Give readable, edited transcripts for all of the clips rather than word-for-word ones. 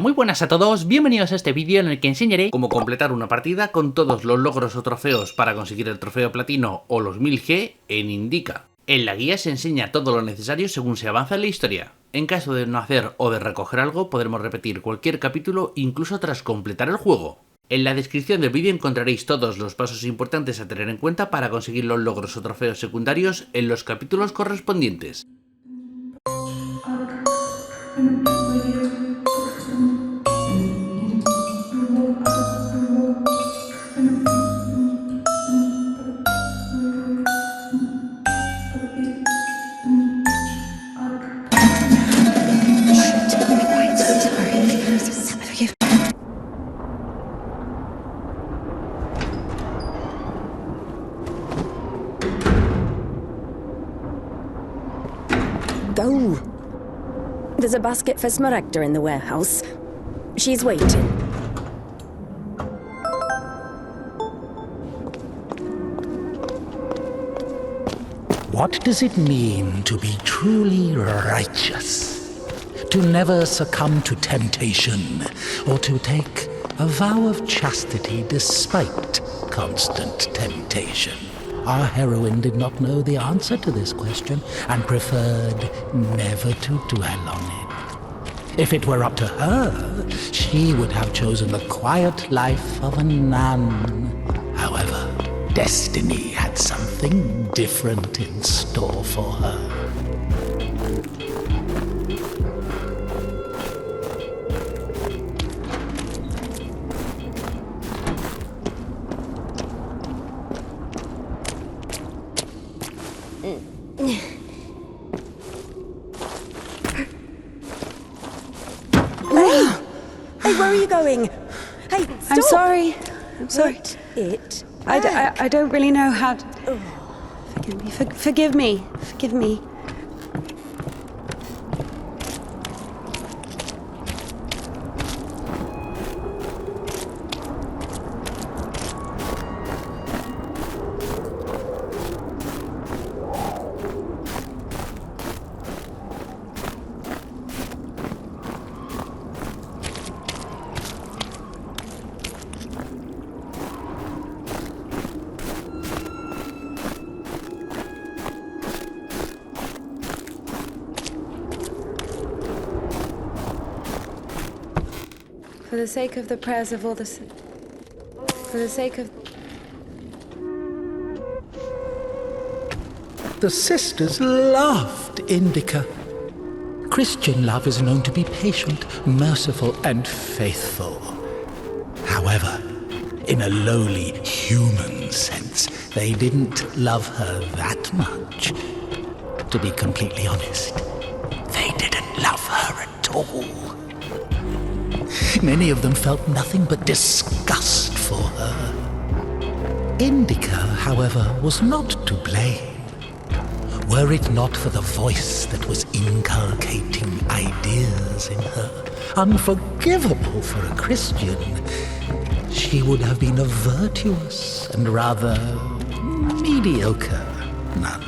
muy buenas a todos, bienvenidos a este vídeo en el que enseñaré cómo completar una partida con todos los logros o trofeos para conseguir el trofeo platino o los 1000G en Indika. En la guía se enseña todo lo necesario según se avanza en la historia. En caso de no hacer o de recoger algo, podremos repetir cualquier capítulo incluso tras completar el juego. En la descripción del vídeo encontraréis todos los pasos importantes a tener en cuenta para conseguir los logros o trofeos secundarios en los capítulos correspondientes. Go. There's a basket for Smaragda in the warehouse. She's waiting. What does it mean to be truly righteous? To never succumb to temptation, or to take a vow of chastity despite constant temptation? Our heroine did not know the answer to this question and preferred never to dwell on it. If it were up to her, she would have chosen the quiet life of a nun. However, destiny had something different in store for her. Hey, where are you going? Hey, stop! I'm sorry. I'm sorry. Put it I back. don't really know how to... Forgive me. Forgive me. Forgive me. For the sake of the prayers of all the... For the sake of... The sisters loved Indika. Christian love is known to be patient, merciful, and faithful. However, in a lowly human sense, they didn't love her that much. To be completely honest, they didn't love her at all. Many of them felt nothing but disgust for her. Indika, however, was not to blame. Were it not for the voice that was inculcating ideas in her, unforgivable for a Christian, she would have been a virtuous and rather mediocre nun.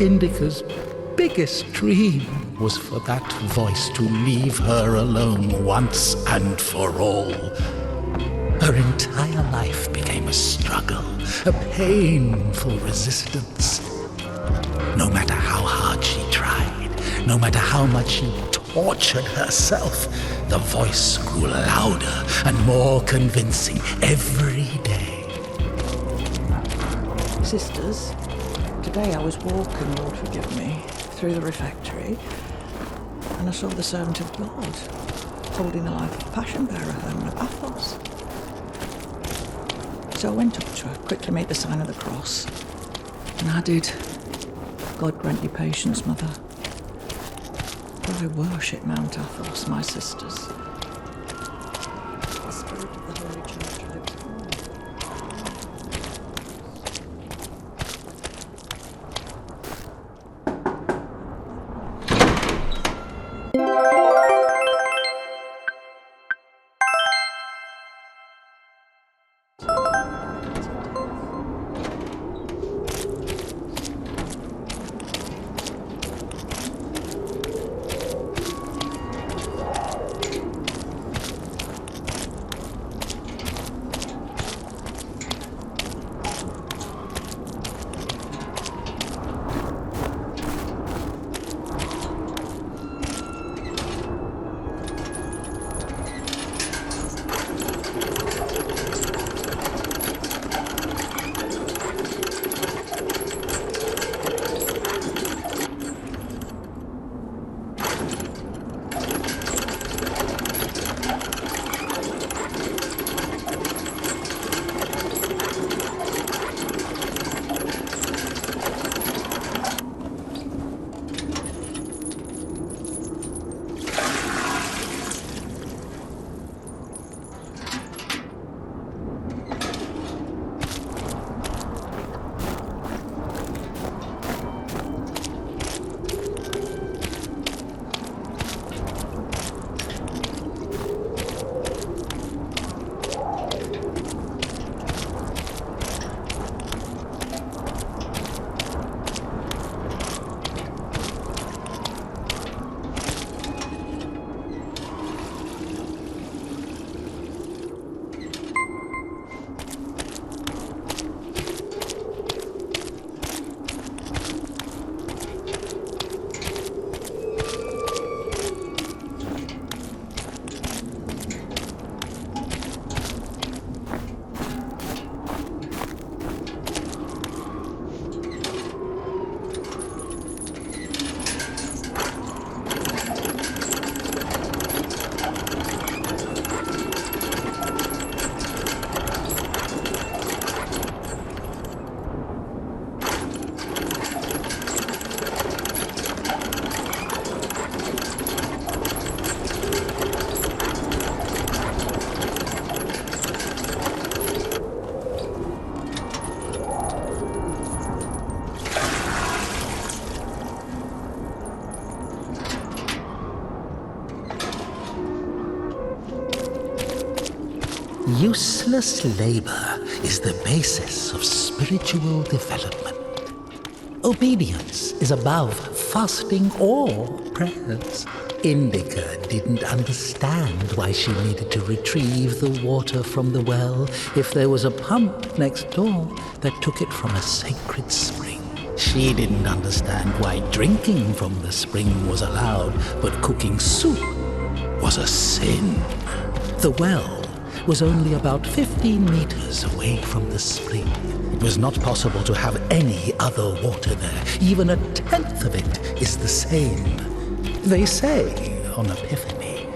Indika's biggest dream was for that voice to leave her alone once and for all. Her entire life became a struggle, a painful resistance. No matter how hard she tried, no matter how much she tortured herself, the voice grew louder and more convincing every day. Sisters, today I was walking, Lord forgive me, through the refectory, and I saw the servant of God holding the life of Passion Bearer home of Athos. So I went up to her, quickly made the sign of the cross, and added, God grant you patience, Mother. For I worship Mount Athos, my sisters. The spirit of the Holy Church lives on. Useless labor is the basis of spiritual development. Obedience is above fasting or prayers. Indika didn't understand why she needed to retrieve the water from the well if there was a pump next door that took it from a sacred spring. She didn't understand why drinking from the spring was allowed, but cooking soup was a sin. The well was only about 15 meters away from the spring. It was not possible to have any other water there. Even a tenth of it is the same. They say on Epiphany,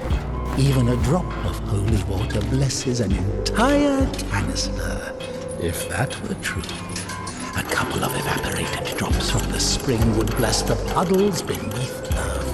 even a drop of holy water blesses an entire canister. If that were true, a couple of evaporated drops from the spring would bless the puddles beneath her.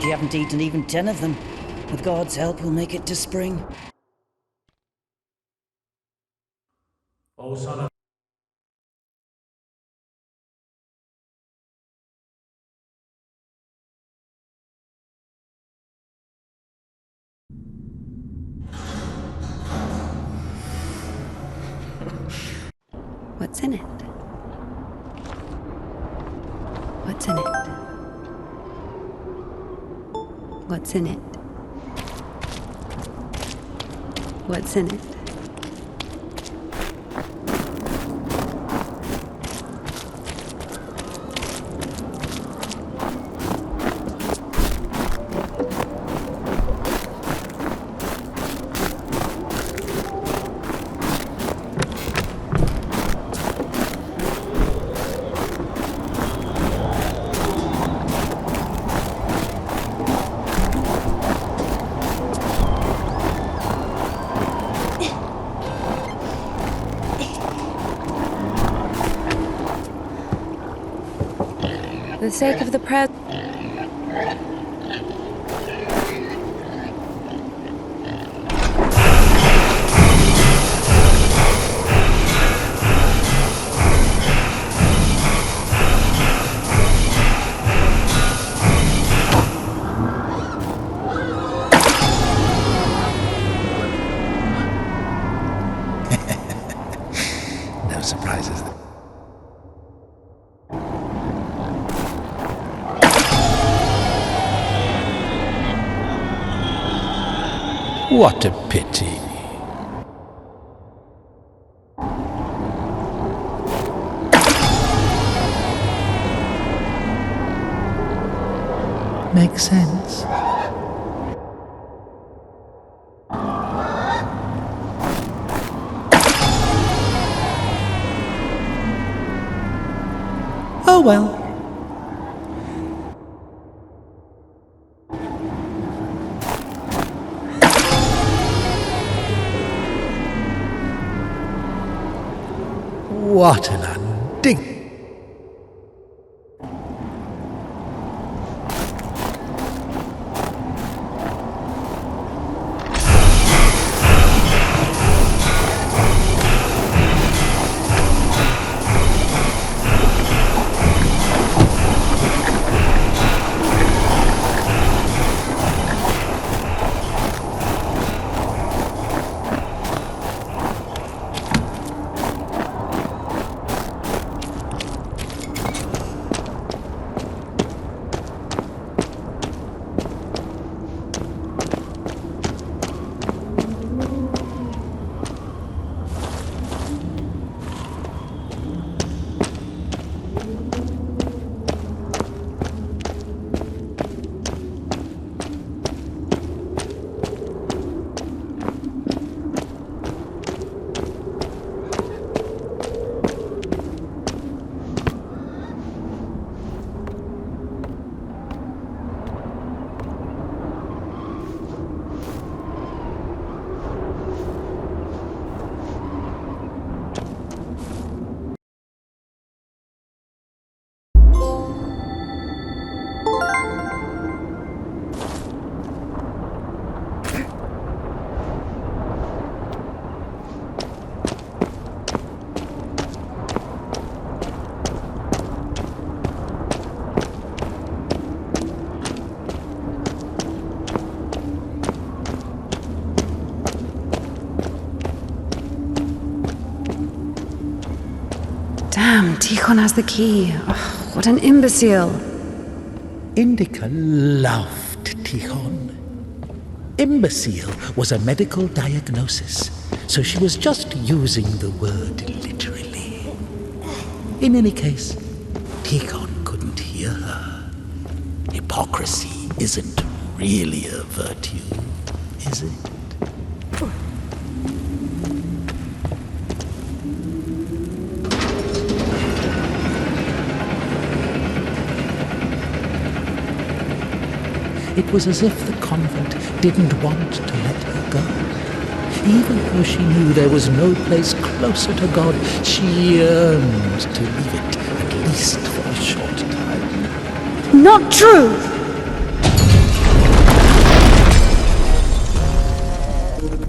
You haven't eaten even 10 of them. With God's help, we'll make it to spring. O son of What's in it? What's in it? What's in it? What's in it? For the sake of the present. No surprises. What a pity. Makes sense. Oh well. What an undig... Damn, Tikhon has the key. Oh, what an imbecile. Indika loved Tikhon. Imbecile was a medical diagnosis, so she was just using the word literally. In any case, Tikhon couldn't hear her. Hypocrisy isn't really a virtue, is it? It was as if the convent didn't want to let her go. Even though she knew there was no place closer to God, she yearned to leave it, at least for a short time. Not true!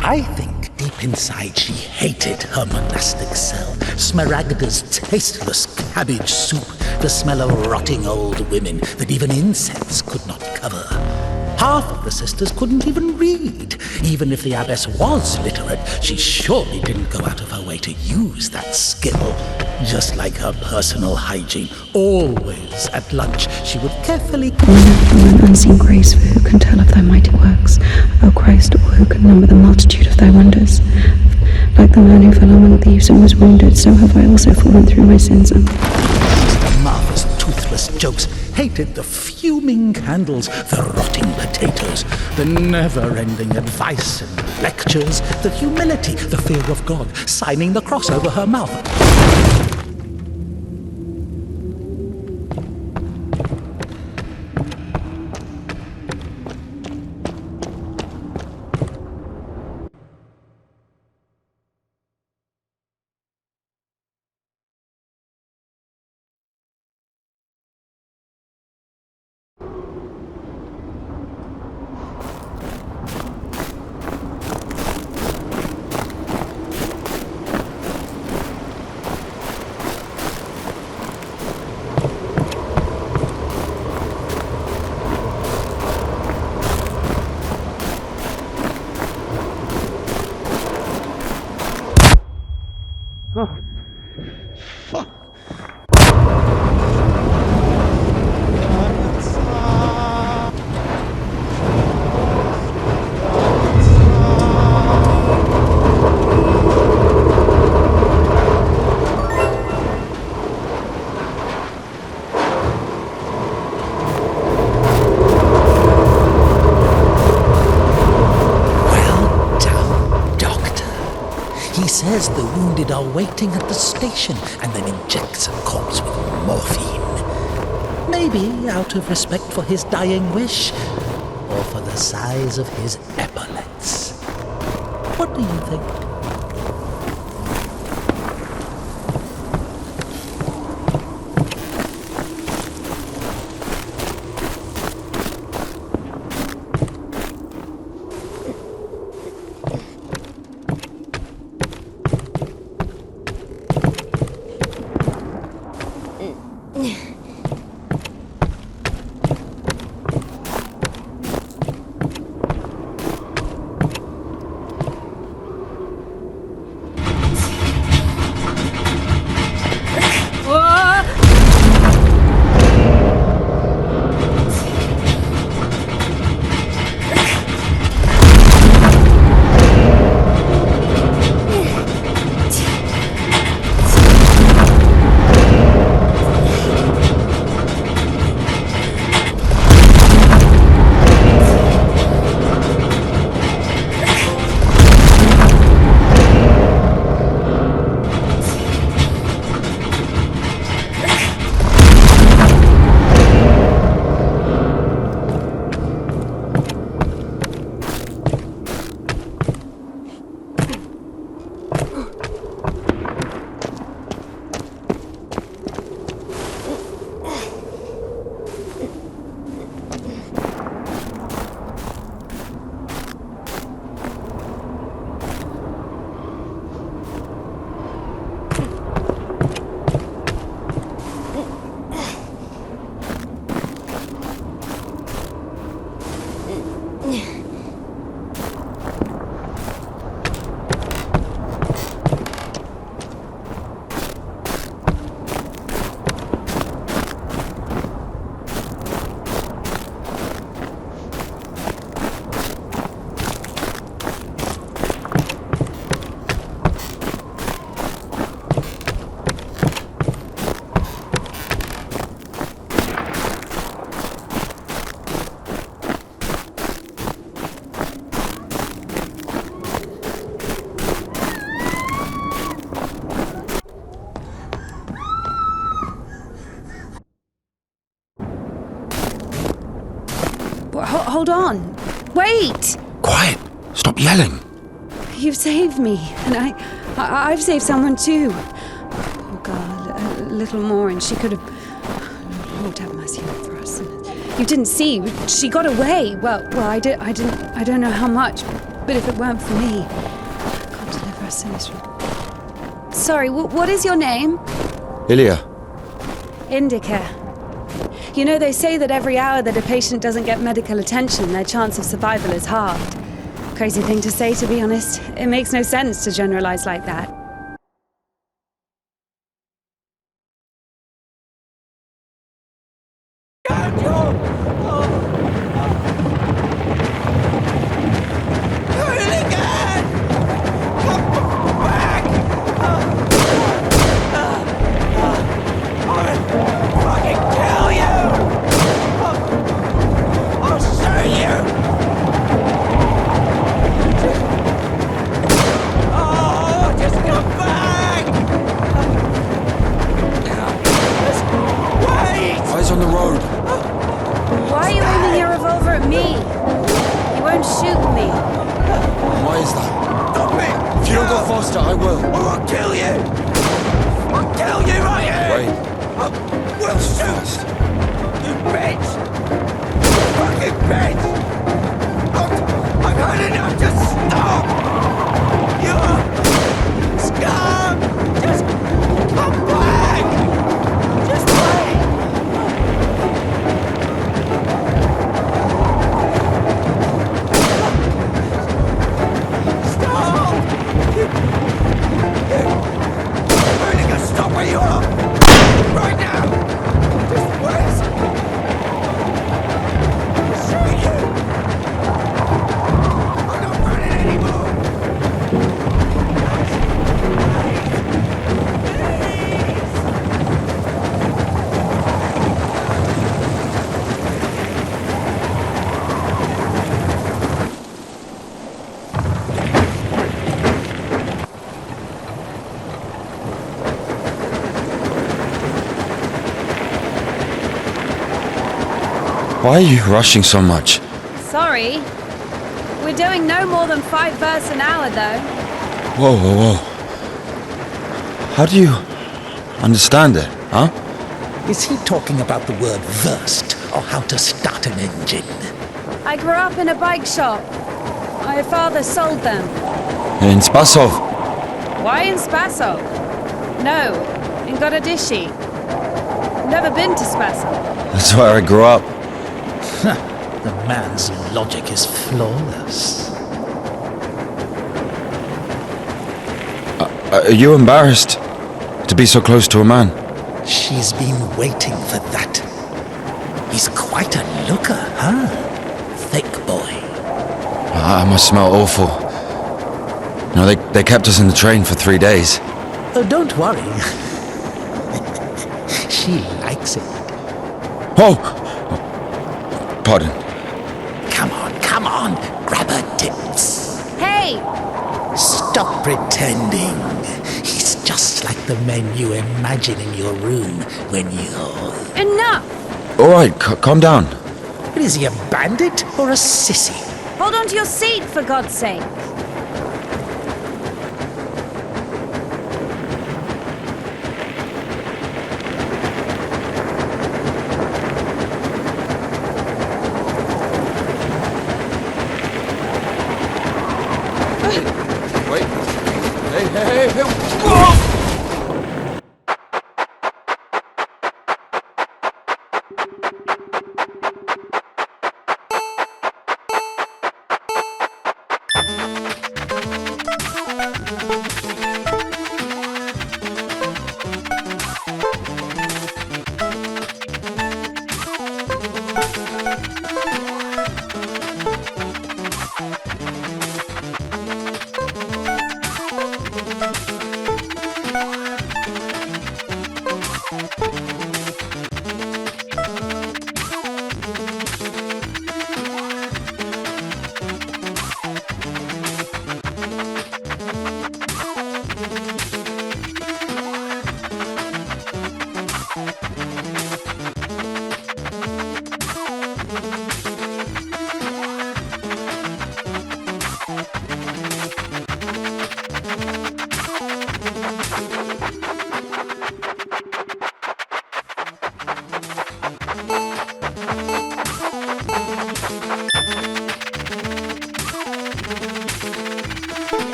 I think deep inside she hated her monastic cell, Smaragda's tasteless cabbage soup, the smell of rotting old women that even insects could not cover. Half of the sisters couldn't even read. Even if the abbess was literate, she surely didn't go out of her way to use that skill. Just like her personal hygiene, always at lunch, she would carefully... An unseen grace, for who can tell of thy mighty works, O Christ, or who can number the multitude of thy wonders? Like the man who fell among thieves and was wounded, so have I also fallen through my sins. The Martha's toothless jokes, hated the fuming candles, the rotting potatoes, the never-ending advice and lectures, the humility, the fear of God, signing the cross over her mouth. Says the wounded are waiting at the station and then injects a corpse with morphine. Maybe out of respect for his dying wish, or for the size of his epaulets. What do you think? Hold on. Wait! Quiet! Stop yelling! You've saved me, and I've saved someone too. Poor girl, a little more, and she could have. Lord have mercy for us. You didn't see. She got away. Well, I don't know how much, but if it weren't for me, God deliver us sinners from. Sorry, what is your name? Ilya. Indika. You know, they say that every hour that a patient doesn't get medical attention, their chance of survival is halved. Crazy thing to say, to be honest. It makes no sense to generalize like that. Why are you rushing so much? Sorry. We're doing no more than 5 verses an hour, though. Whoa, whoa, whoa. How do you understand it, huh? Is he talking about the word versed, or how to start an engine? I grew up in a bike shop. My father sold them. In Spasov. Why in Spasov? No, in Gorodishi. Never been to Spasov. That's where I grew up. The man's logic is flawless. Are you embarrassed to be so close to a man? She's been waiting for that. He's quite a looker, huh? Thick boy. I must smell awful. No, they kept us in the train for 3 days. Oh, don't worry. She likes it. Whoa! Pardon. Come on, grab her tits. Hey! Stop pretending. He's just like the men you imagine in your room when you're... Enough! All right, calm down. Is he a bandit or a sissy? Hold on to your seat, for God's sake.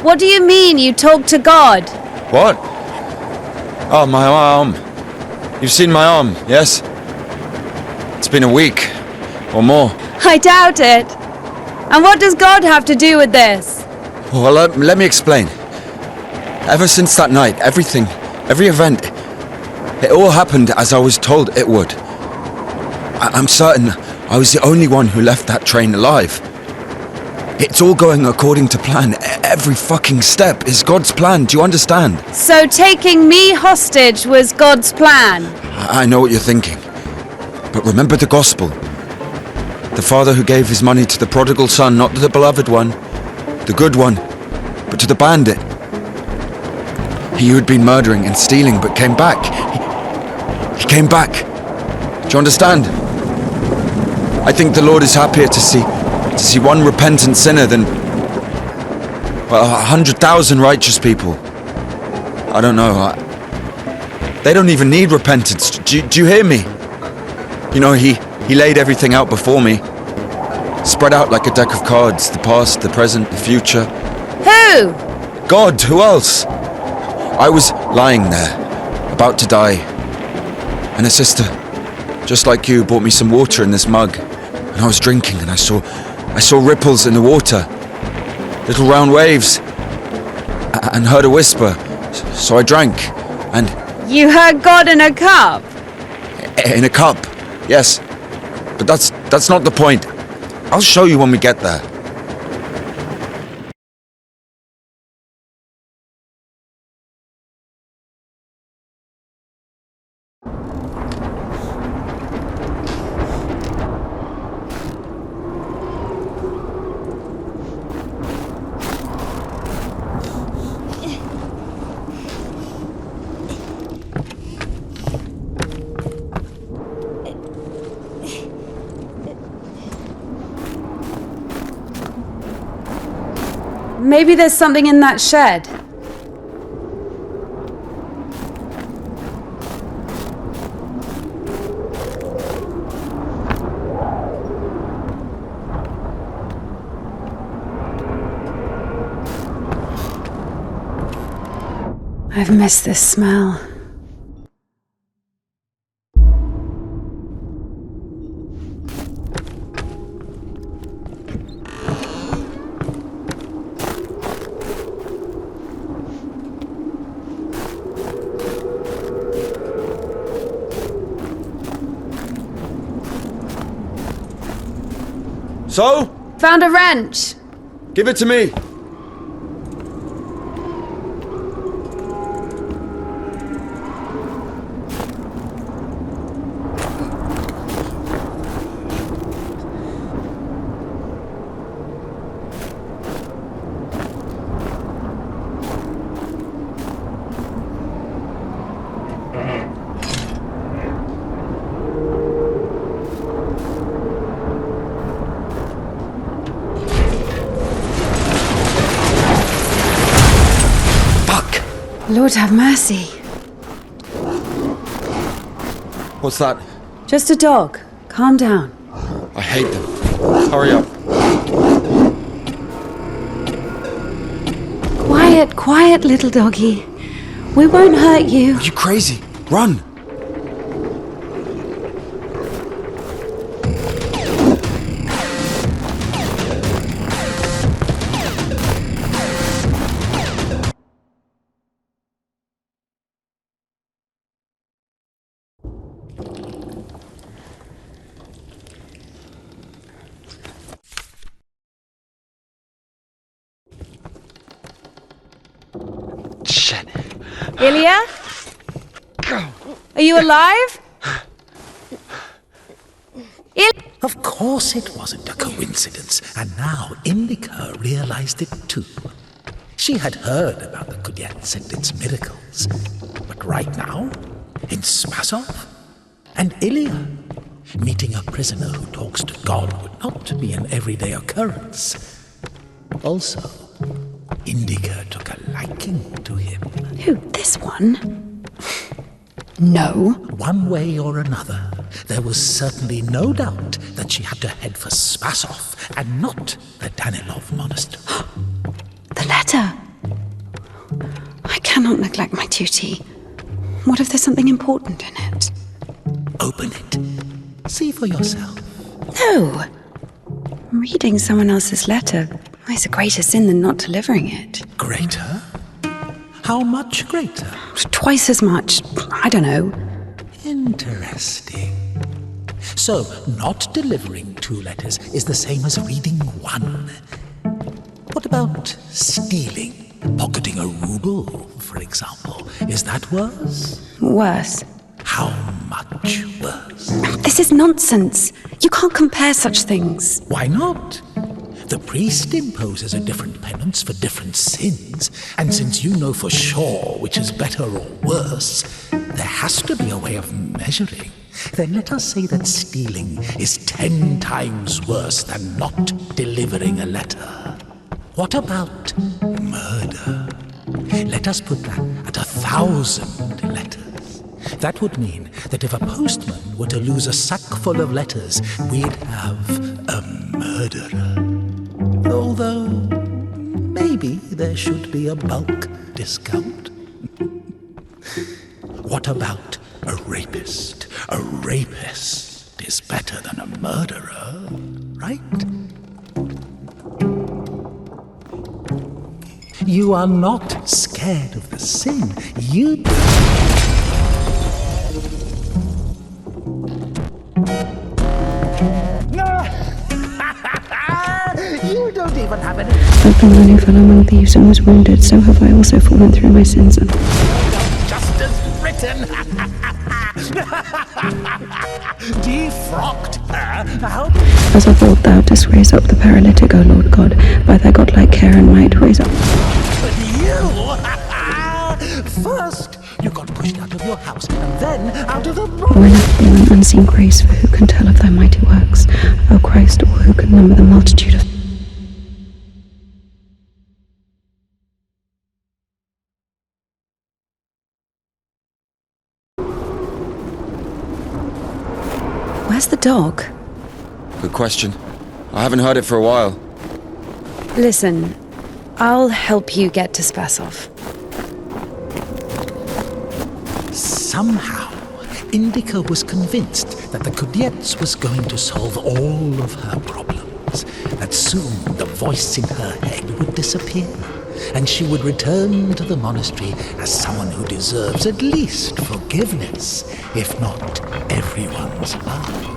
What do you mean you talk to God? What? Oh, my arm. You've seen my arm, yes? It's been a week. Or more. I doubt it. And what does God have to do with this? Well, let me explain. Ever since that night, everything, every event, it all happened as I was told it would. I'm certain I was the only one who left that train alive. It's all going according to plan. Every fucking step is God's plan, do you understand? So taking me hostage was God's plan? I know what you're thinking. But remember the gospel. The father who gave his money to the prodigal son, not to the beloved one, the good one, but to the bandit. He who had been murdering and stealing but came back. He came back. Do you understand? I think the Lord is happier to see one repentant sinner than, well, 100,000 righteous people. I don't know. They don't even need repentance. Do you hear me? You know, he laid everything out before me. Spread out like a deck of cards. The past, the present, the future. Who? God, who else? I was lying there, about to die. And a sister, just like you, brought me some water in this mug. And I was drinking and I saw ripples in the water. Little round waves. And heard a whisper. So I drank. And... You heard God in a cup? In a cup, yes. But that's not the point. I'll show you when we get there. Maybe there's something in that shed. I've missed this smell. So? Found a wrench. Give it to me. Lord have mercy. What's that? Just a dog. Calm down. I hate them. Hurry up. Quiet, quiet, little doggy. We won't hurt you. Are you crazy? Run! Shit. Ilya? Are you alive? Of course it wasn't a coincidence, and now Indika realized it too. She had heard about the Kudets and its miracles, but right now, in Spasov and Ilya, meeting a prisoner who talks to God would not be an everyday occurrence. Also, Indika took a liking to him. Who, this one? No. One way or another, there was certainly no doubt that she had to head for Spasov and not the Danilov monastery. The letter. cannot neglect my duty. What if there's something important in it? Open it. See for yourself. No. Reading someone else's letter is a greater sin than not delivering it. Greater? How much greater? Twice as much. I don't know. Interesting. So, not delivering 2 letters is the same as reading 1. What about stealing? Pocketing a ruble, for example. Is that worse? Worse. How much worse? This is nonsense. You can't compare such things. Why not? The priest imposes a different penance for different sins, and since you know for sure which is better or worse, there has to be a way of measuring. Then let us say that stealing is 10 times worse than not delivering a letter. What about murder? Let us put that at 1,000 letters. That would mean that if a postman were to lose a sack full of letters, we'd have a murderer. Although, maybe there should be a bulk discount. What about a rapist? A rapist is better than a murderer, right? You are not scared of the sin. You don't even have any. Like the man who fell among thieves and was wounded, so have I also fallen through my sins. Just as written. Defrocked her. How? As of old thou didst raise up the paralytic, O Lord God, by thy godlike care and might raise up. But you! First, you got pushed out of your house, and then out of the When hath been an unseen grace, for who can tell of thy mighty works? O Christ, or who can number the multitude of... Where's the dog? Good question. I haven't heard it for a while. Listen, I'll help you get to Spasov. Somehow, Indika was convinced that the Kudiets was going to solve all of her problems, that soon the voice in her head would disappear, and she would return to the monastery as someone who deserves at least forgiveness, if not everyone's love.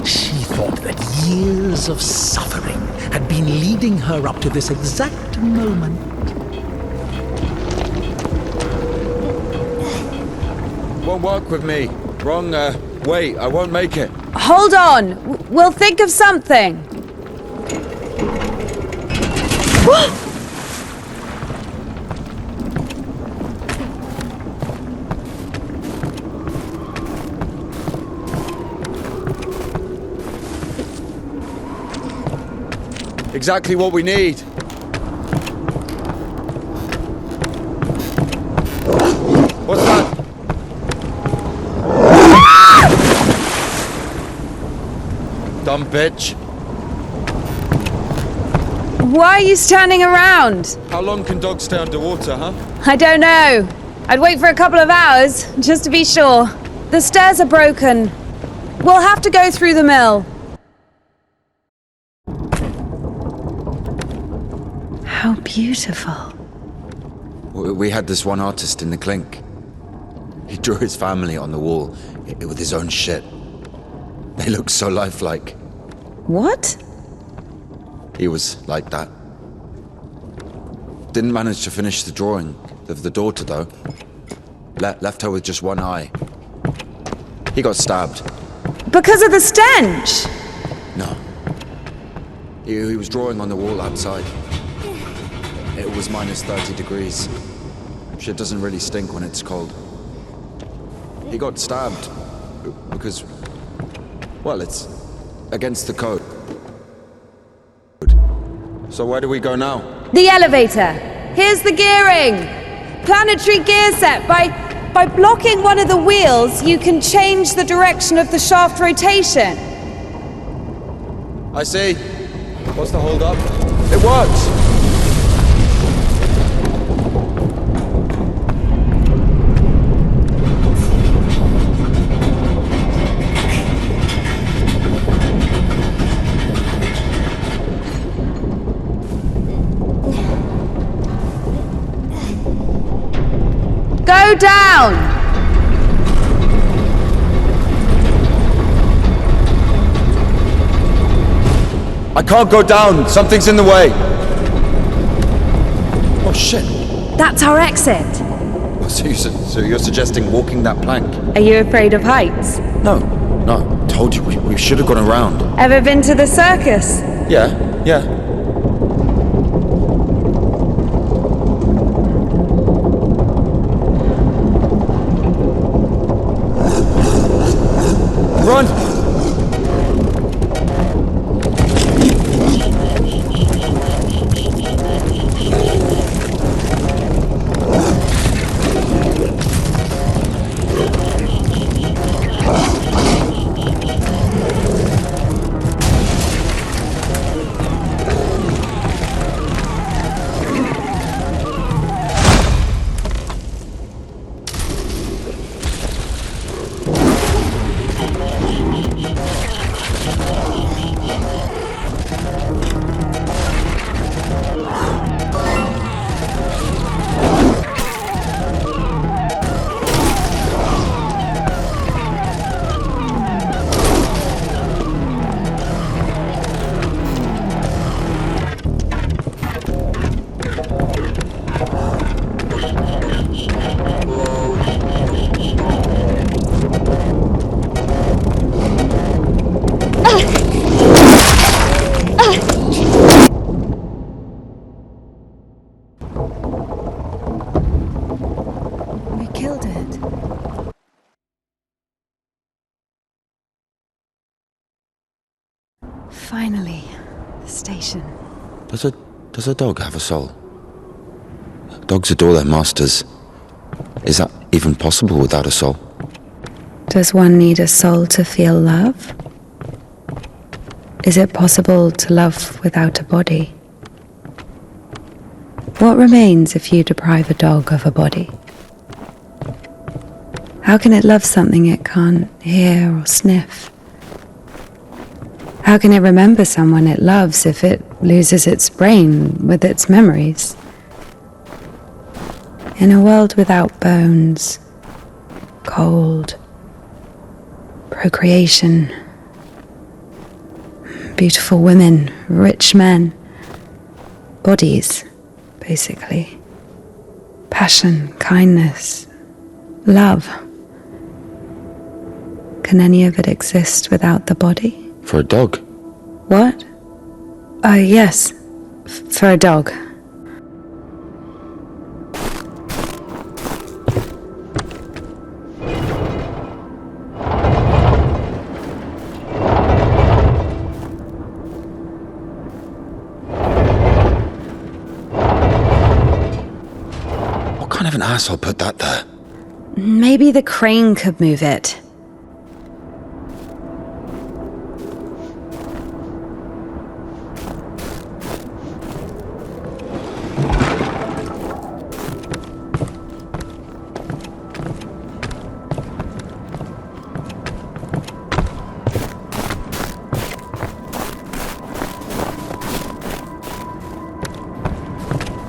She thought that years of suffering had been leading her up to this exact moment. Won't work with me. Wrong, wait, I won't make it. Hold on! We'll think of something! Exactly what we need. What's that? Dumb bitch. Why are you standing around? How long can dogs stay underwater, huh? I don't know. I'd wait for a couple of hours, just to be sure. The stairs are broken. We'll have to go through the mill. How beautiful. We had this one artist in the clink. He drew his family on the wall with his own shit. They looked so lifelike. What? He was like that. Didn't manage to finish the drawing of the daughter, though. Left her with just one eye. He got stabbed. Because of the stench? No. He was drawing on the wall outside. It was minus 30 degrees. Shit doesn't really stink when it's cold. He got stabbed because, well, it's against the code. So where do we go now? The elevator. Here's the gearing. Planetary gear set. By blocking one of the wheels, you can change the direction of the shaft rotation. I see. What's the hold up? It works! down! I can't go down. Something's in the way. Oh, shit. That's our exit. So you're suggesting walking that plank? Are you afraid of heights? No. Told you, we should have gone around. Ever been to the circus? Yeah. Run! We killed it. Finally, the station. Does a dog have a soul? Dogs adore their masters. Is that even possible without a soul? Does one need a soul to feel love? Is it possible to love without a body? What remains if you deprive a dog of a body? How can it love something it can't hear or sniff? How can it remember someone it loves if it loses its brain with its memories? In a world without bones, cold, procreation, beautiful women, rich men, bodies, basically, passion, kindness, love. Can any of it exist without the body? For a dog? What? Yes, for a dog. What kind of an asshole put that there? Maybe the crane could move it.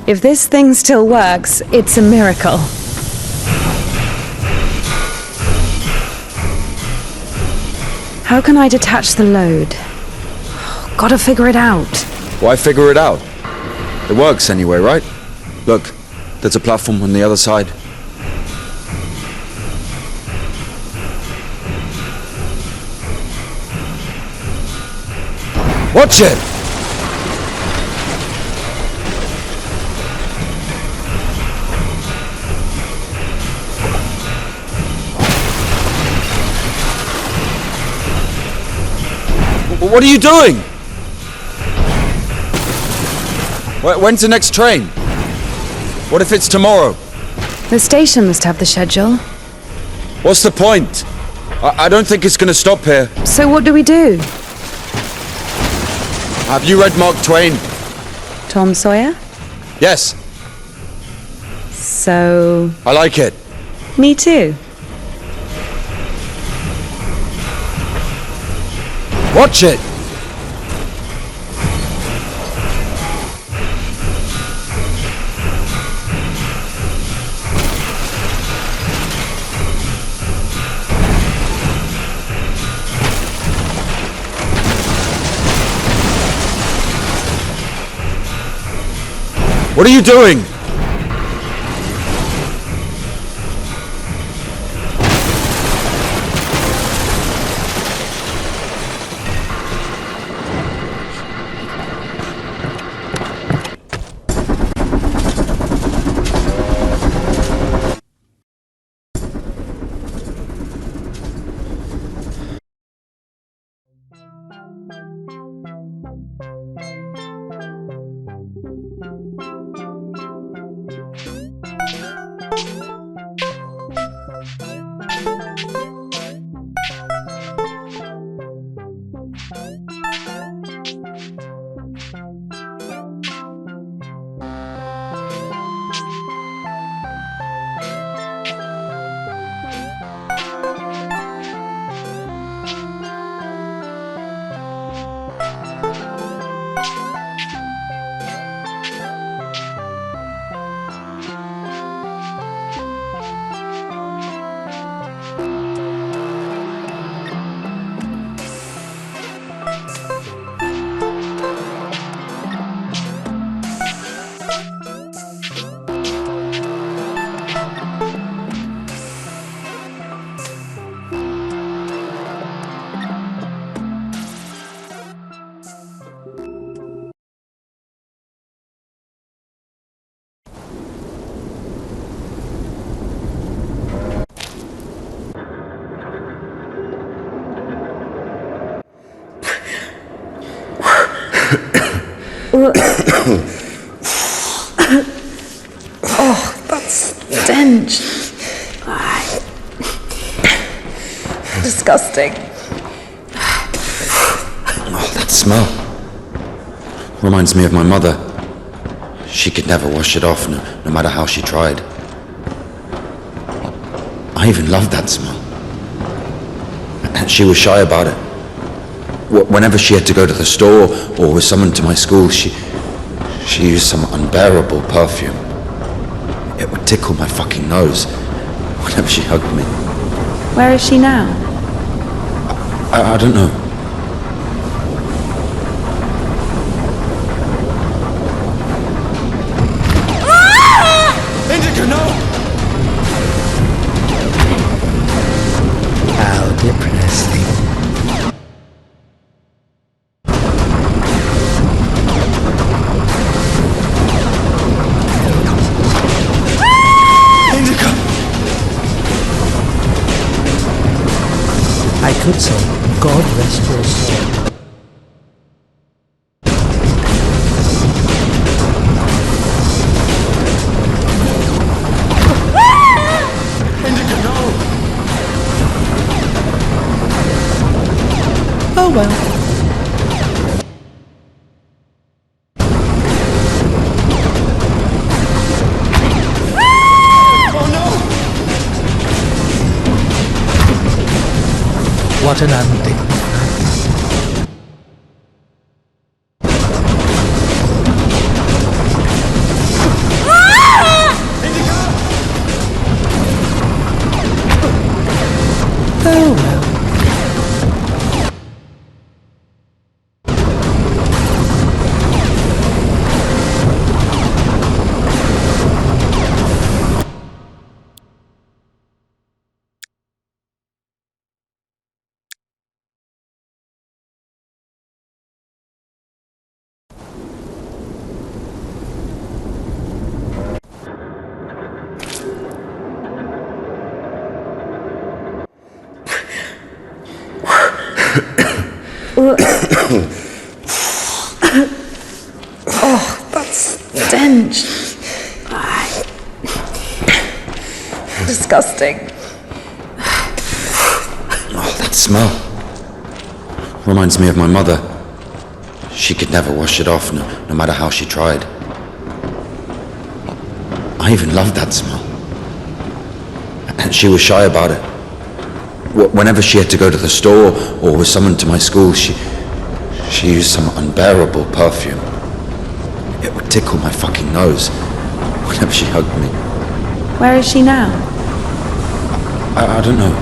If this thing still works, it's a miracle. How can I detach the load? Gotta figure it out. Why figure it out? It works anyway, right? Look, there's a platform on the other side. Watch it! What are you doing? When's the next train? What if it's tomorrow? The station must have the schedule. What's the point? I don't think it's gonna stop here. So what do we do? Have you read Mark Twain? Tom Sawyer? Yes. So... I like it. Me too. Watch it! What are you doing? Oh, that stench. Disgusting. Oh, that smell. Reminds me of my mother. She could never wash it off, no matter how she tried. I even loved that smell. She was shy about it. Whenever she had to go to the store or was summoned to my school, she used some unbearable perfume. It would tickle my fucking nose whenever she hugged me. Where is she now? I don't know. Indika, no! How depressing. Indika! I could say, God rest your soul. Indika, no! Oh well. What an ending. Oh well. Oh, that stench. Disgusting. Oh, that smell. Reminds me of my mother. She could never wash it off, no matter how she tried. I even loved that smell. And she was shy about it. Whenever she had to go to the store or was summoned to my school, she used some unbearable perfume. It would tickle my fucking nose whenever she hugged me. Where is she now? I don't know.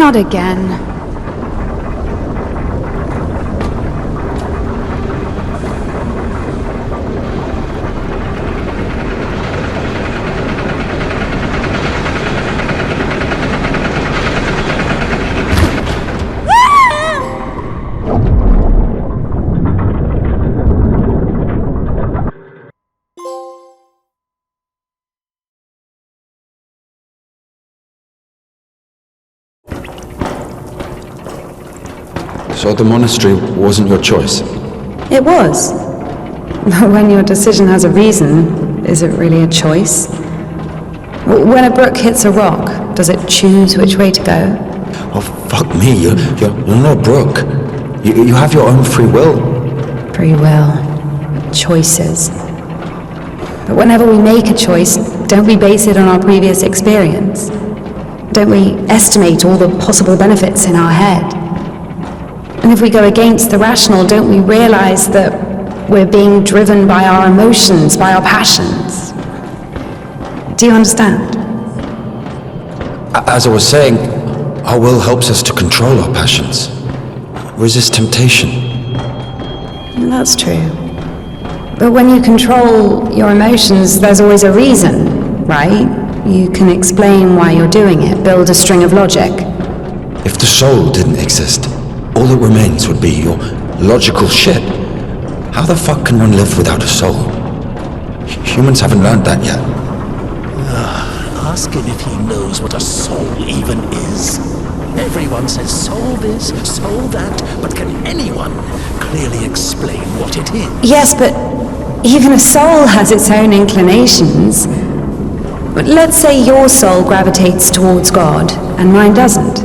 Not again. So the monastery wasn't your choice? It was. But when your decision has a reason, is it really a choice? When a brook hits a rock, does it choose which way to go? Oh, fuck me, you're not a brook. You have your own free will. Free will. Choices. But whenever we make a choice, don't we base it on our previous experience? Don't we estimate all the possible benefits in our head? And if we go against the rational, don't we realize that we're being driven by our emotions, by our passions? Do you understand? As I was saying, our will helps us to control our passions, resist temptation. That's true. But when you control your emotions, there's always a reason, right? You can explain why you're doing it, build a string of logic. If the soul didn't exist, all that remains would be your logical shit. How the fuck can one live without a soul? Humans haven't learned that yet. Ask him if he knows what a soul even is. Everyone says soul this, soul that, but can anyone clearly explain what it is? Yes, but even a soul has its own inclinations. But let's say your soul gravitates towards God, and mine doesn't.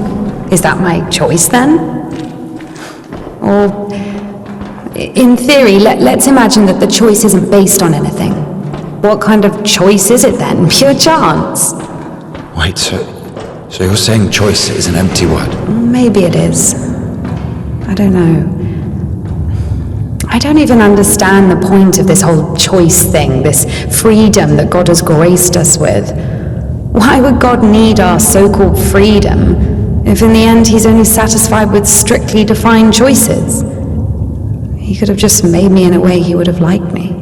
Is that my choice then? Or, in theory, let's imagine that the choice isn't based on anything. What kind of choice is it then? Pure chance? Wait, so you're saying choice is an empty word? Maybe it is. I don't know. I don't even understand the point of this whole choice thing, this freedom that God has graced us with. Why would God need our so-called freedom if in the end he's only satisfied with strictly defined choices? He could have just made me in a way he would have liked me.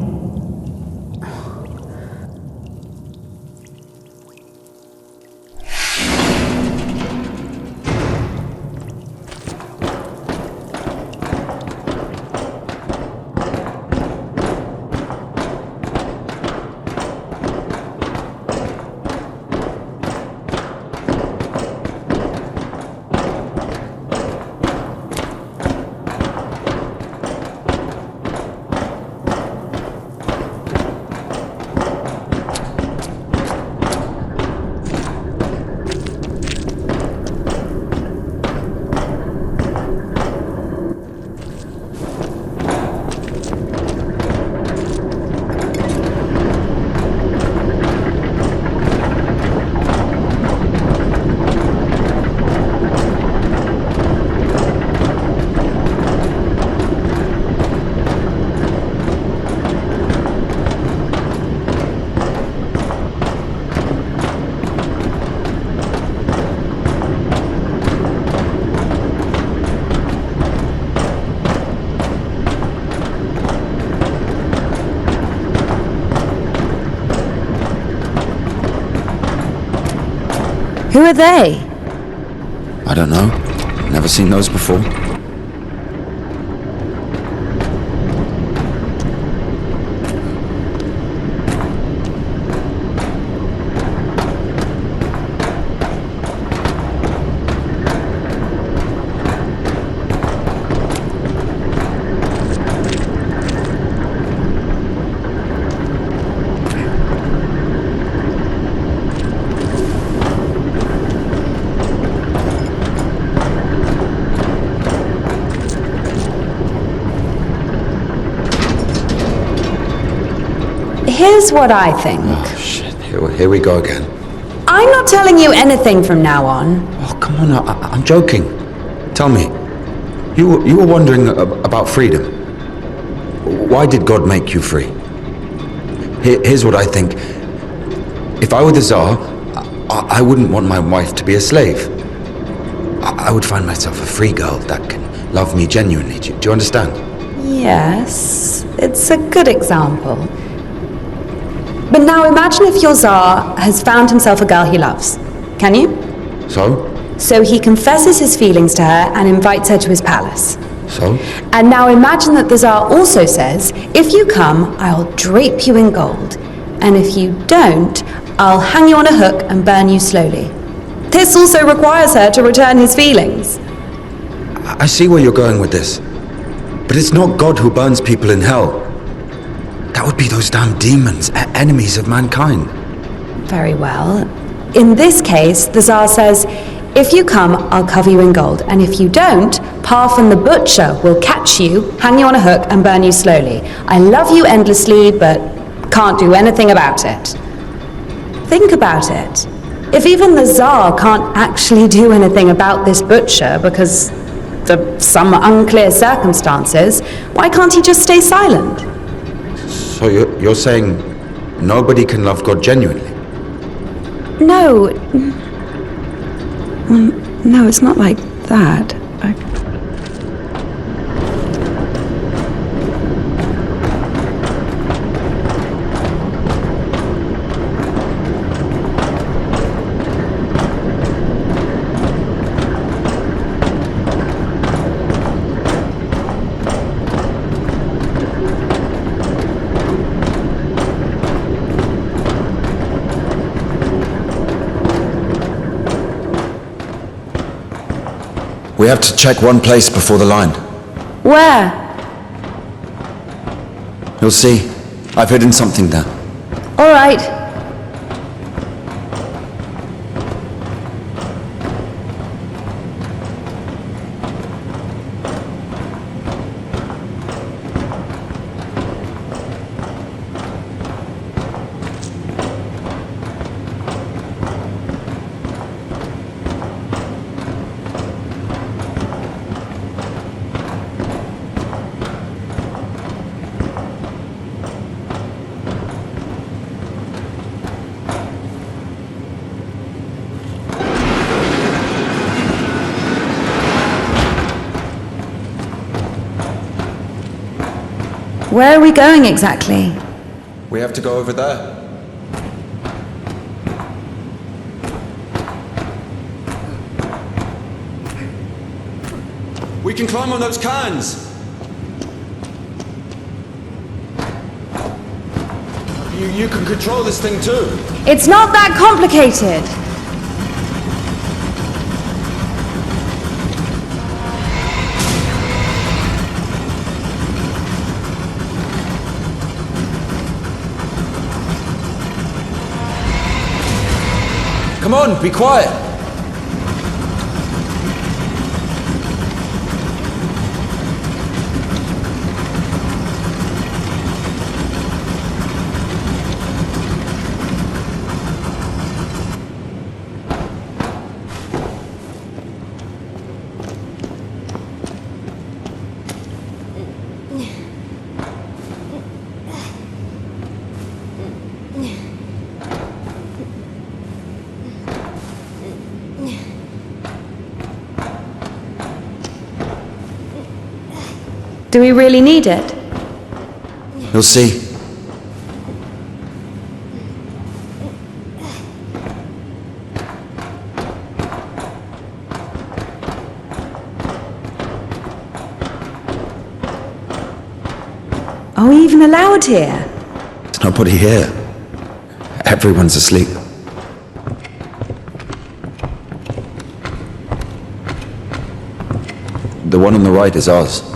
Who are they? I don't know. Never seen those before. Here's what I think. Oh, shit. Here we go again. I'm not telling you anything from now on. Oh, come on. I'm joking. Tell me. You were wondering about freedom. Why did God make you free? Here's what I think. If I were the Tsar, I wouldn't want my wife to be a slave. I would find myself a free girl that can love me genuinely. Do you understand? Yes, it's a good example. But now imagine if your Tsar has found himself a girl he loves. Can you? So? So he confesses his feelings to her and invites her to his palace. So? And now imagine that the Tsar also says, if you come, I'll drape you in gold. And if you don't, I'll hang you on a hook and burn you slowly. This also requires her to return his feelings. I see where you're going with this. But it's not God who burns people in hell. That would be those damn demons, enemies of mankind. Very well. In this case, the Tsar says, if you come, I'll cover you in gold, and if you don't, Parfin the butcher will catch you, hang you on a hook, and burn you slowly. I love you endlessly, but can't do anything about it. Think about it. If even the Tsar can't actually do anything about this butcher because of some unclear circumstances, why can't he just stay silent? So you're saying nobody can love God genuinely? No. No, it's not like that. We have to check one place before the line. Where? You'll see. I've hidden something there. All right. Where are we going exactly? We have to go over there. We can climb on those cans! You can control this thing too. It's not that complicated. Come on, be quiet! Do we really need it? You'll see. Are we even allowed here? There's nobody here. Everyone's asleep. The one on the right is ours.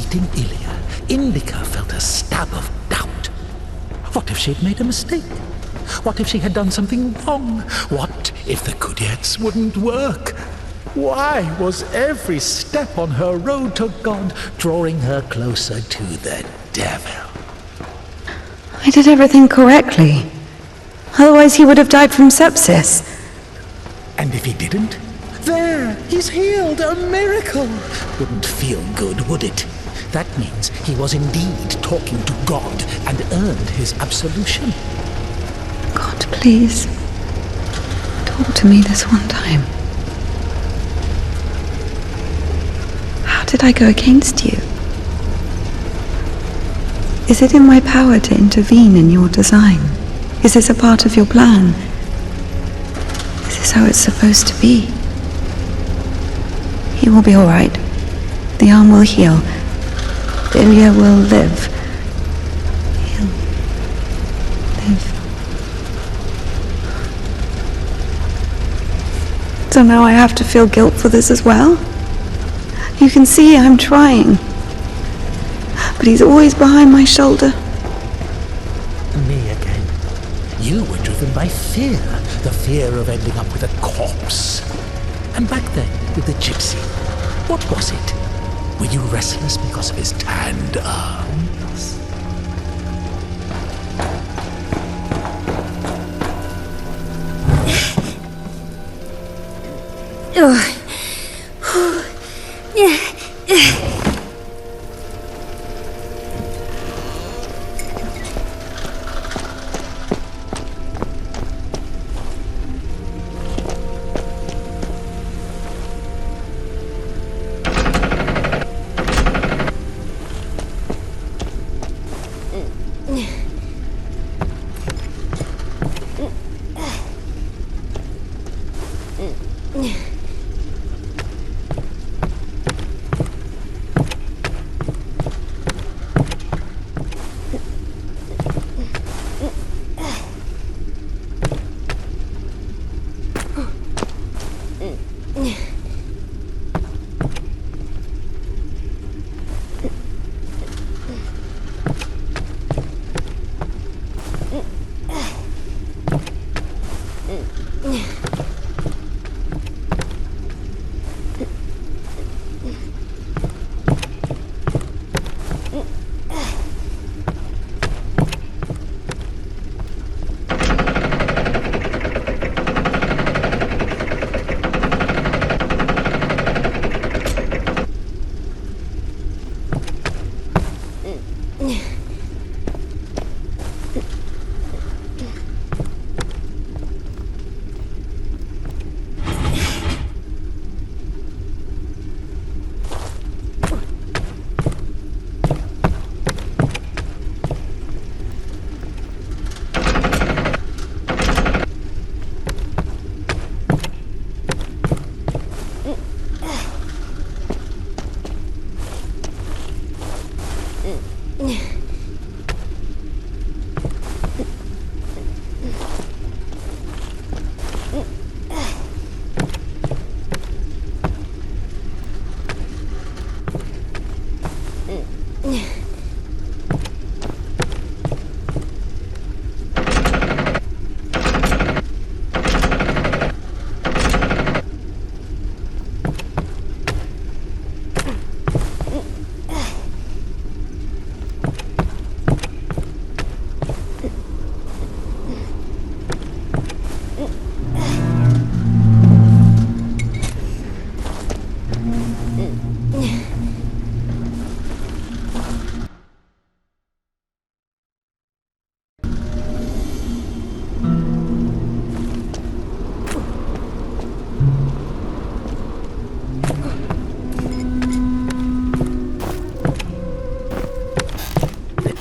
visiting Ilya, Indika felt a stab of doubt. What if she'd made a mistake? What if she had done something wrong? What if the Kudiets wouldn't work? Why was every step on her road to God drawing her closer to the devil? I did everything correctly. Otherwise he would have died from sepsis. And if he didn't? There, he's healed, a miracle. Wouldn't feel good, would it? That means he was indeed talking to God and earned his absolution. God, please, talk to me this one time. How did I go against you? Is it in my power to intervene in your design? Is this a part of your plan? Is this how it's supposed to be? He will be all right. The arm will heal. Ilya will live. He'll live. So now I have to feel guilt for this as well? You can see I'm trying. But he's always behind my shoulder. Me again. You were driven by fear. The fear of ending up with a corpse. And back then, with the gypsy, what was it? Were you restless because of his tanned arms?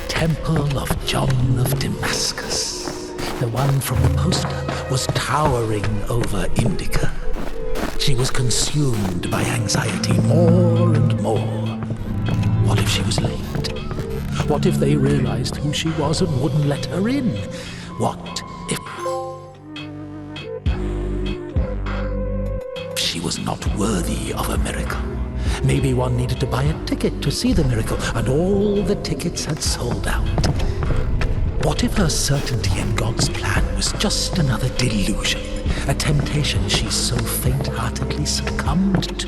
Temple of John of Damascus. The one from the poster was towering over Indika. She was consumed by anxiety more and more. What if she was late? What if they realized who she was and wouldn't let her in? What if she was not worthy of a miracle? Maybe one needed to buy a ticket to see the miracle, and all the tickets had sold out. What if her certainty in God's plan was just another delusion, a temptation she so faint-heartedly succumbed to?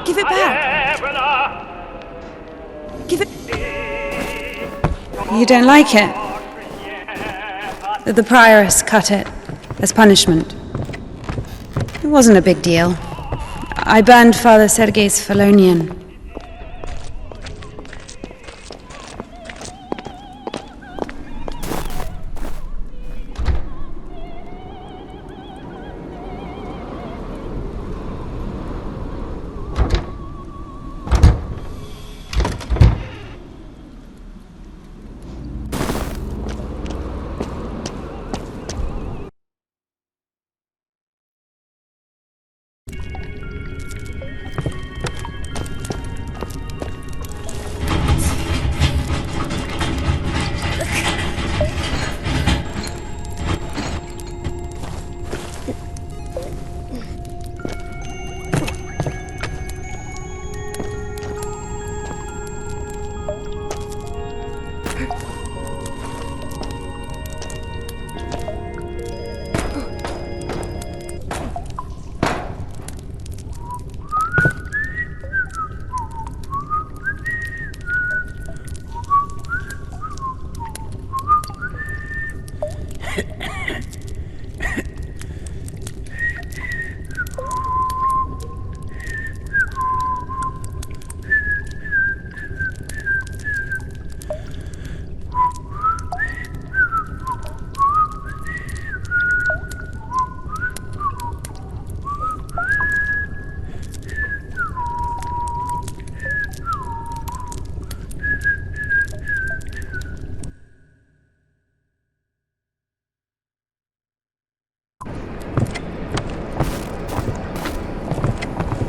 Give it back. Give it... You don't like it? The prioress cut it as punishment. It wasn't a big deal. I burned Father Sergei's Felonian.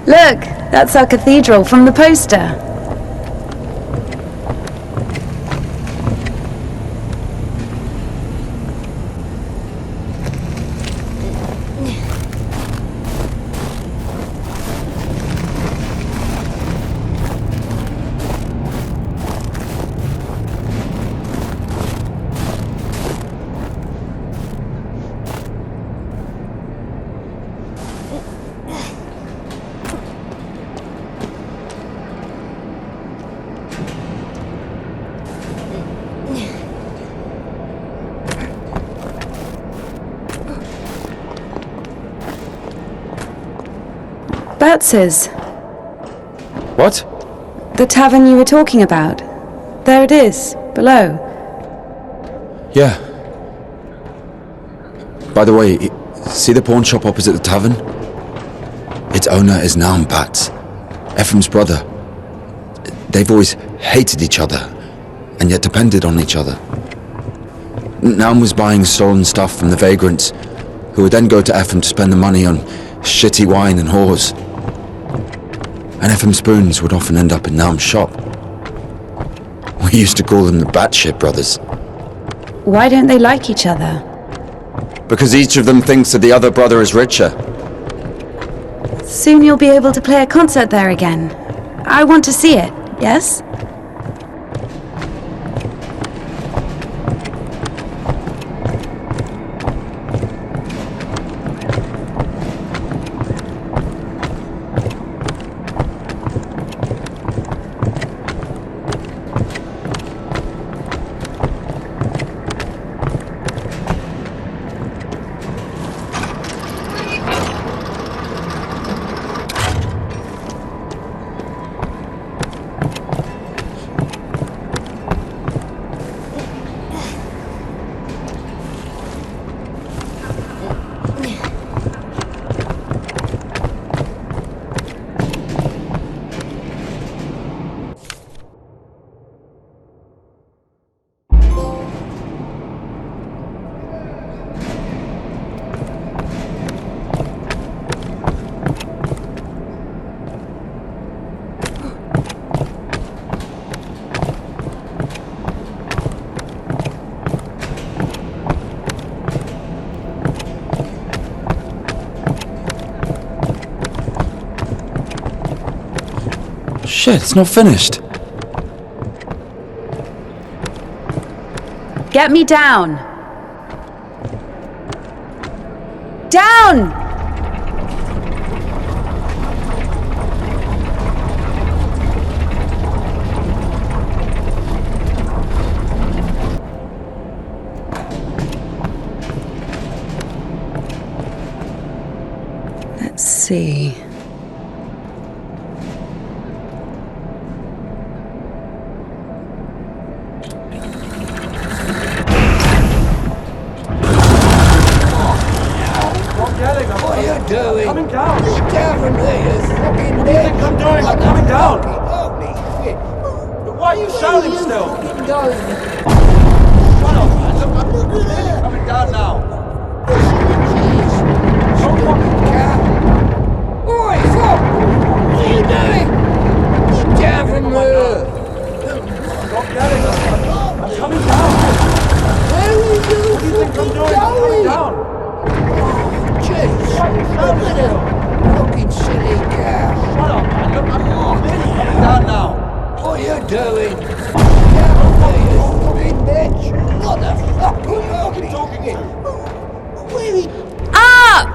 Look, that's our cathedral from the poster. Batz's. What? The tavern you were talking about. There it is, below. Yeah. By the way, see the pawn shop opposite the tavern? Its owner is Naum Batz, Ephraim's brother. They've always hated each other, and yet depended on each other. Naum was buying stolen stuff from the vagrants, who would then go to Ephraim to spend the money on shitty wine and whores. And Ephraim's spoons would often end up in Naum's shop. We used to call them the Batshit brothers. Why don't they like each other? Because each of them thinks that the other brother is richer. Soon you'll be able to play a concert there again. I want to see it, yes? Shit, it's not finished. Get me down! Down! Let's see. Coming down! Get down from there, you fucking bitch! What do you think I'm doing? I'm coming down! Holy shit! Why are you shouting still? Fucking going! Shut up, man! Look, I'm really coming down now! Don't fucking cat! Oi, fuck! What are you doing? Get down from there! Stop yelling! I'm coming down! Where are you? What do you think I'm doing? I'm coming down! Jeez, look at him! Fucking silly cow! Shut up, man! Look, I'm really coming down now! What are you doing? Get down there, you fucking bitch! What the fuck are you fucking talking? Where are you? Up!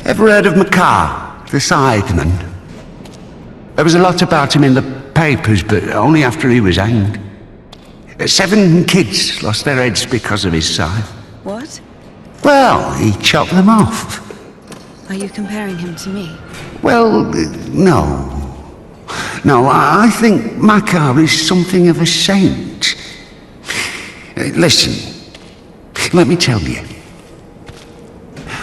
Ever heard of Makar, the scytheman? There was a lot about him in the papers, but only after he was hanged. 7 kids lost their heads because of his scythe. What? Well, he chopped them off. Are you comparing him to me? Well, no. No, I think Makar is something of a saint. Listen, let me tell you.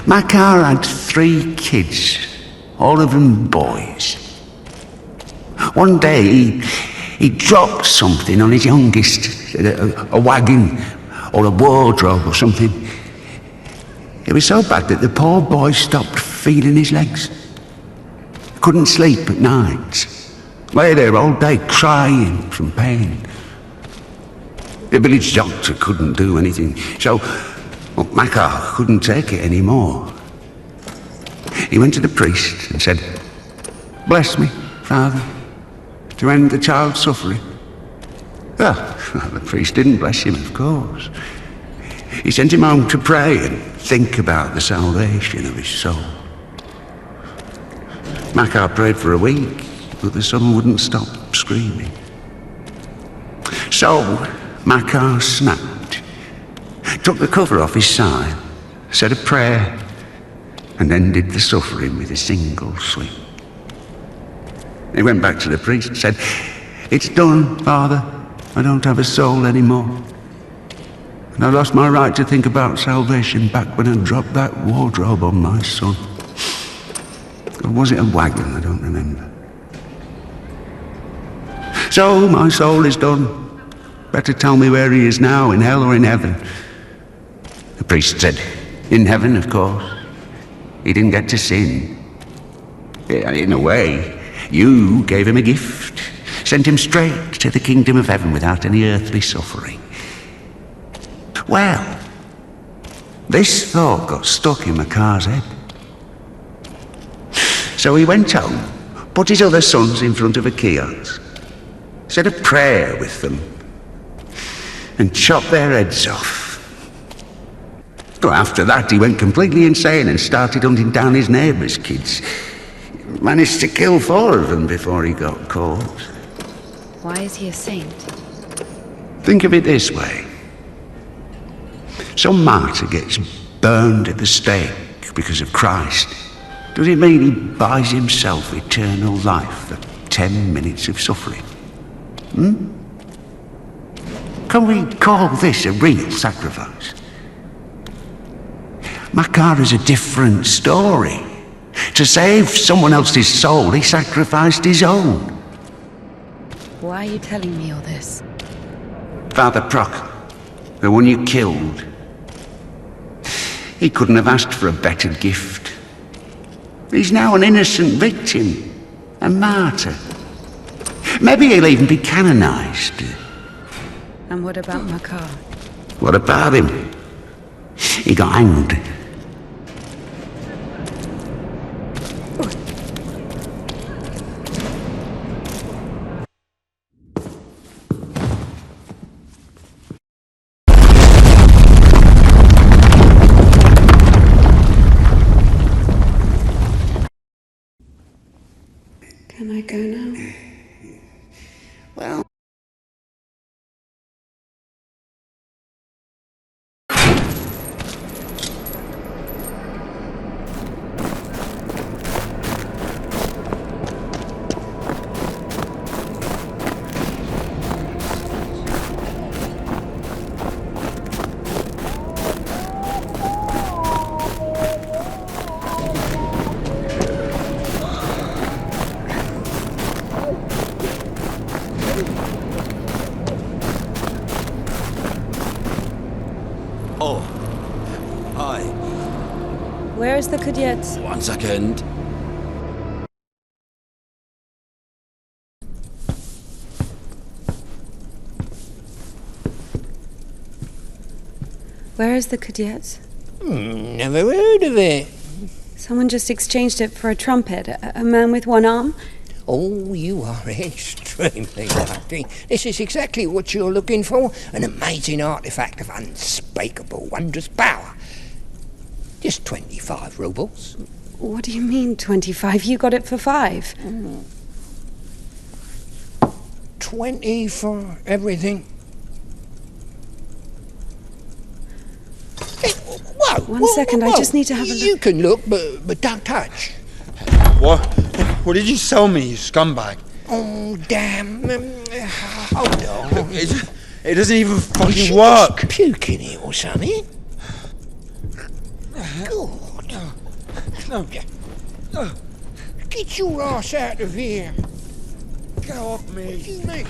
Makar had 3 kids, all of them boys. One day, he dropped something on his youngest, a wagon or a wardrobe or something. It was so bad that the poor boy stopped feeling his legs. Couldn't sleep at night. Lay there all day crying from pain. The village doctor couldn't do anything, so Makar couldn't take it anymore. He went to the priest and said, "Bless me, Father, to end the child's suffering." Well, the priest didn't bless him, of course. He sent him home to pray and think about the salvation of his soul. Makar prayed for a week, but the son wouldn't stop screaming. So Makar snapped, took the cover off his side, said a prayer, and ended the suffering with a single sling. He went back to the priest and said, "It's done, Father. I don't have a soul anymore." And I lost my right to think about salvation back when I dropped that wardrobe on my son. Or was it a wagon? I don't remember. So, my soul is done. Better tell me where he is now, in hell or in heaven. The priest said, in heaven, of course. He didn't get to sin. In a way, you gave him a gift. Sent him straight to the kingdom of heaven without any earthly suffering. Well, this thought got stuck in McCar's head. So he went home, put his other sons in front of a kiosk, said a prayer with them, and chopped their heads off. Well, after that, he went completely insane and started hunting down his neighbours' kids. Managed to kill 4 of them before he got caught. Why is he a saint? Think of it this way. Some martyr gets burned at the stake because of Christ. Does it mean he buys himself eternal life for 10 minutes of suffering? Can we call this a real sacrifice? Makar is a different story. To save someone else's soul, he sacrificed his own. Why are you telling me all this? Father Proc, the one you killed, he couldn't have asked for a better gift. He's now an innocent victim, a martyr. Maybe he'll even be canonized. And what about Makar? What about him? He got hanged. Can I go now? Well... Oh, hi. Where is the cadet? 1 second. Where is the cadet? Never heard of it. Someone just exchanged it for a trumpet. A man with one arm? Oh, you are extremely lucky. This is exactly what you're looking for. An amazing artifact of unspeakable, wondrous power. Just 25 rubles. What do you mean, 25? You got it for 5. 20 for everything. Hey, whoa! One second, I just need to have a look. You can look, but don't touch. What did you sell me, you scumbag? Oh, damn. Hold on. It doesn't even fucking work. Just puke in it or something. God. No. Get your ass out of here. Get off me. What do you mean?